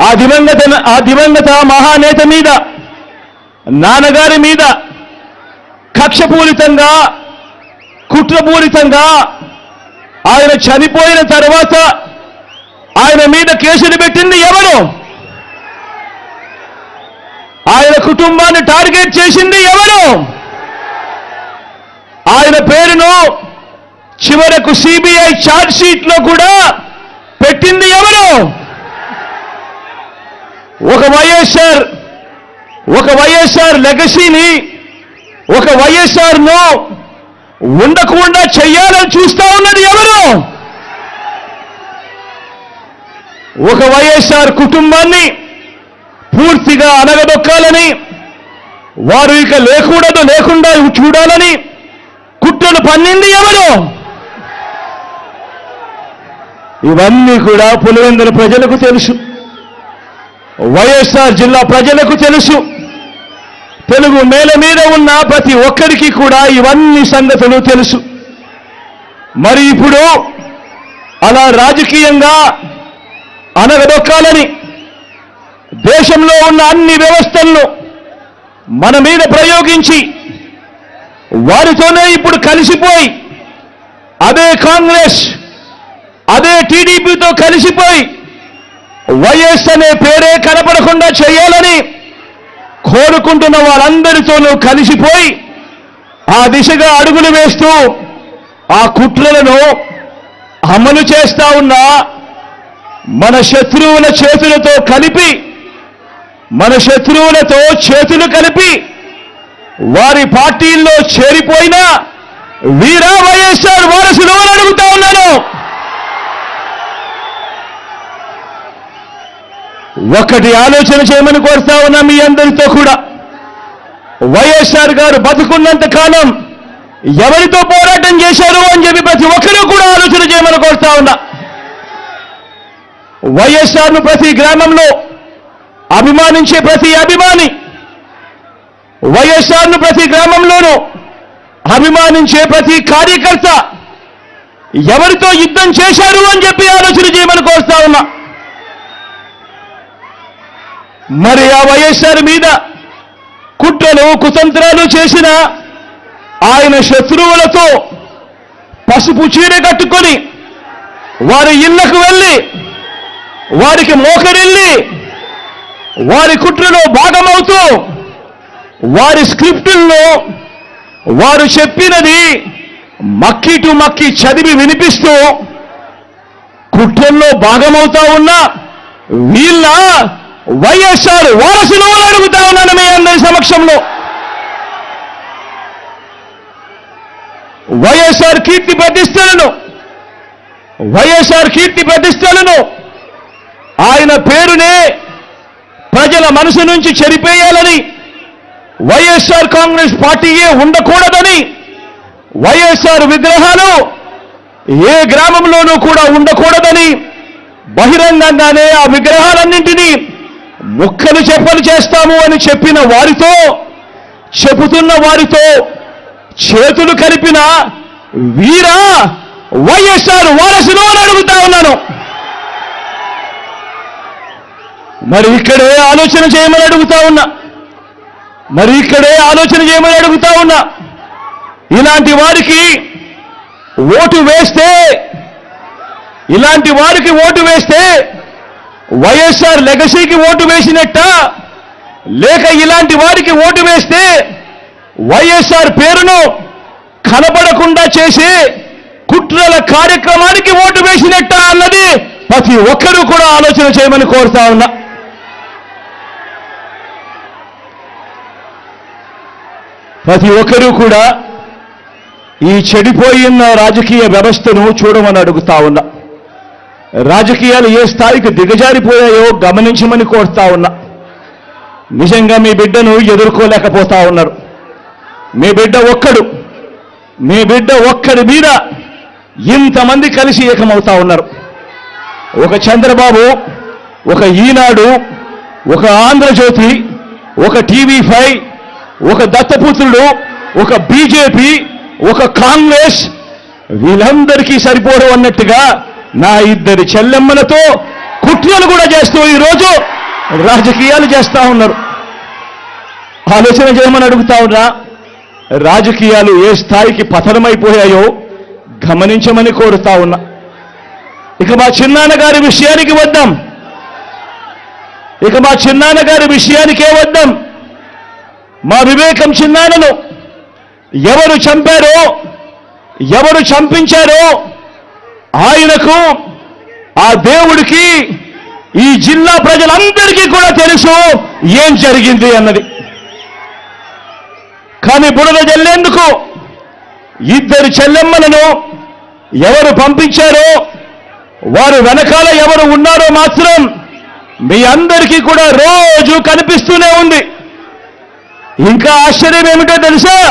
ఆ దివంగత మహానేత మీద, నాన్నగారి మీద కక్షపూరితంగా, కుట్రపూరితంగా ఆయన చనిపోయిన తర్వాత ఆయన మీద కేసులు పెట్టింది ఎవరు? ఆయన కుటుంబాన్ని టార్గెట్ చేసింది ఎవరు? ఆయన పేరును చివరకు సిబిఐ ఛార్జ్ షీట్లో కూడా పెట్టింది ఎవరు? ఒక వైఎస్ఆర్ లెగసీని, ఒక వైఎస్ఆర్ను ఉండకుండా చెయ్యాలని చూస్తా ఉన్నది ఎవరు? ఒక వైఎస్ఆర్ కుటుంబాన్ని పూర్తిగా అనగదొక్కాలని, వారు ఇక లేకుండా చూడాలని కుట్రలు పన్నింది ఎవరు? ఇవన్నీ కూడా పులివెందుల ప్రజలకు తెలుసు, వైఎస్ఆర్ జిల్లా ప్రజలకు తెలుసు. తెలుగు నేల మీద ఉన్న ప్రతి ఒక్కరికి కూడా ఇవన్నీ సంగతులు తెలుసు. మరి ఇప్పుడు అలా రాజకీయంగా అనగదొక్కాలని దేశంలో ఉన్న అన్ని వ్యవస్థలను మన మీద ప్రయోగించి వారితోనే ఇప్పుడు కలిసిపోయి, అదే కాంగ్రెస్, అదే టీడీపీతో కలిసిపోయి వైఎస్ అనే పేరే కనపడకుండా చేయాలని కోరుకుంటున్న వారందరితోనూ కలిసిపోయి ఆ దిశగా అడుగులు వేస్తూ ఆ కుట్రలను అమలు చేస్తా ఉన్న మన శత్రువుల చేతులతో కలిపి, మన శత్రువులతో చేతులు కలిపి వారి పార్టీల్లో చేరిపోయిన వీరా వైఎస్ఆర్ వారసులు అని అడుగుతా ఉన్నాను. ఒకటి ఆలోచన చేయమని కోరుతా ఉన్నా మీ అందరితో కూడా. వైఎస్ఆర్ గారు బతుకున్నంత కాలం ఎవరితో పోరాటం చేశారు అని చెప్పి ప్రతి ఒక్కరూ కూడా ఆలోచన చేయమని కోరుతా ఉన్నా. వైఎస్ఆర్ను ప్రతి గ్రామంలో అభిమానించే ప్రతి అభిమాని, వైఎస్ఆర్ను ప్రతి గ్రామంలోనూ అభిమానించే ప్రతి కార్యకర్త ఎవరితో యుద్ధం చేశారు అని చెప్పి ఆలోచన చేయమని కోరుతా ఉన్నా. మరి ఆ వైఎస్ఆర్ మీద కుట్రలు, కుతంత్రాలు చేసిన ఆయన శత్రువులతో పసుపు చీర కట్టుకొని వారి ఇళ్లకు వెళ్ళి, వారికి మోకరిల్లి, వారి కుట్రలో భాగమవుతూ, వారి స్క్రిప్టుల్లో వారు చెప్పినది మక్కి టు మక్కి చదివి వినిపిస్తూ కుట్రల్లో భాగమవుతా ఉన్న వీళ్ళ వైఎస్ఆర్ వారసులు అని అడుగుతా ఉన్నాను మీ అందరి సమక్షంలో. వైఎస్ఆర్ కీర్తి ప్రతిష్టలను ఆయన పేరునే ప్రజల మనసు నుంచి చెరిపేయాలని, వైఎస్ఆర్ కాంగ్రెస్ పార్టీయే ఉండకూడదని, వైఎస్ఆర్ విగ్రహాలు ఏ గ్రామంలోనూ కూడా ఉండకూడదని బహిరంగంగానే ఆ విగ్రహాలన్నింటినీ ముక్కలు చెప్పలు చేస్తాము అని చెప్పిన వారితో, చెబుతున్న వారితో చేతులు కలిపిన వీరా వైఎస్ఆర్ వారసులు అని అడుగుతా ఉన్నాను. మరి ఇక్కడే ఆలోచన చేయమని అడుగుతా ఉన్నా. ఇలాంటి వారికి ఓటు వేస్తే వైఎస్ఆర్ లెగసీకి ఓటు వేసినట్ట, లేక ఇలాంటి వారికి ఓటు వేస్తే వైఎస్ఆర్ పేరును కనబడకుండా చేసి కుట్రల కార్యక్రమానికి ఓటు వేసినట్ట అన్నది ప్రతి ఒక్కరూ కూడా ఆలోచన చేయమని కోరుతా ఉన్నా. ప్రతి ఒక్కరూ కూడా ఈ చెడిపోయిన రాజకీయ వ్యవస్థను చూడమని అడుగుతా ఉన్నా. రాజకీయాలు ఏ స్థాయికి దిగజారిపోయాయో గమనించమని కోరుతా ఉన్నా. నిజంగా మీ బిడ్డను ఎదుర్కోలేకపోతా ఉన్నారు. మీ బిడ్డ ఒక్కడి మీద ఇంతమంది కలిసి ఏకమవుతా ఉన్నారు. ఒక చంద్రబాబు, ఒక ఈనాడు, ఒక ఆంధ్రజ్యోతి, ఒక టీవీ5, ఒక దత్తపుత్రుడు, ఒక బీజేపీ, ఒక కాంగ్రెస్, వీళ్ళందరికీ సరిపోరు అన్నట్టుగా నా ఇద్దరి చెల్లెమ్మలతో కుట్రలు కూడా చేస్తూ ఈరోజు రాజకీయాలు చేస్తా ఉన్నారు. ఆలోచన చేయమని అడుగుతా ఉన్నా. రాజకీయాలు ఏ స్థాయికి పతనమైపోయాయో గమనించమని కోరుతా ఉన్నా. ఇక మా చిన్నాన్నగారి విషయానికి వద్దాం. విషయానికే వద్దాం. మా వివేకం చిన్నాన్నను ఎవరు చంపారో, ఎవరు చంపించారో ఆయనకు, ఆ దేవుడికి, ఈ జిల్లా ప్రజలందరికీ కూడా తెలుసు ఏం జరిగింది అన్నది. కానీ బురద జల్లేందుకు ఇద్దరు చెల్లెమ్మలను ఎవరు పంపించారో, వారు వెనకాల ఎవరు ఉన్నారో మాత్రం మీ అందరికీ కూడా రోజు కనిపిస్తూనే ఉంది. ఇంకా ఆశ్చర్యం ఏమిటో తెలుసా?